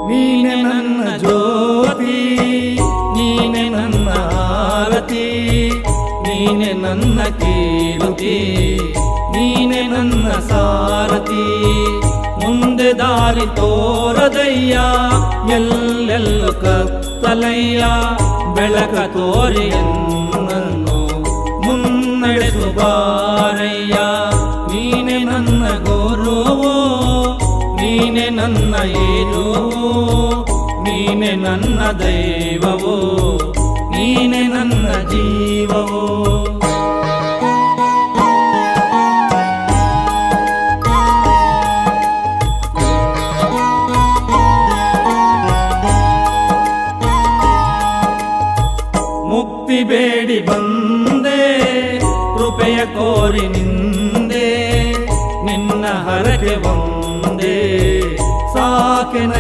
ನೀನೆ ನನ್ನ ಜ್ಯೋತಿ, ನೀನೆ ನನ್ನ ಆರತಿ, ನೀನೆ ನನ್ನ ಕೀರ್ತಿ, ನೀನೆ ನನ್ನ ಸಾರಥಿ. ಮುಂದೆ ದಾರಿ ತೋರದಯ್ಯ, ಎಲ್ಲೆಲ್ಲೂ ಕತ್ತಲಯ್ಯ, ಬೆಳಕ ತೋರಿ ನನ್ನನ್ನು ಮುನ್ನಡೆಸು ಬಾರಯ್ಯ. ನೀನೆ ನನ್ನ ಗುರುವು, ನೀನೆ ನನ್ನ ಏರುವು, ನೀನೆ ನನ್ನ ದೈವವು, ನೀನೆ ನನ್ನ ಜೀವವು. ಮುಕ್ತಿ ಬೇಡಿ ಬಂದೆ, ಕೃಪೆಯ ಕೋರಿ ನಿಂದೆ, ನಿನ್ನ ಹರಕೆ ಒಂದೇ ಸಾಕೆನ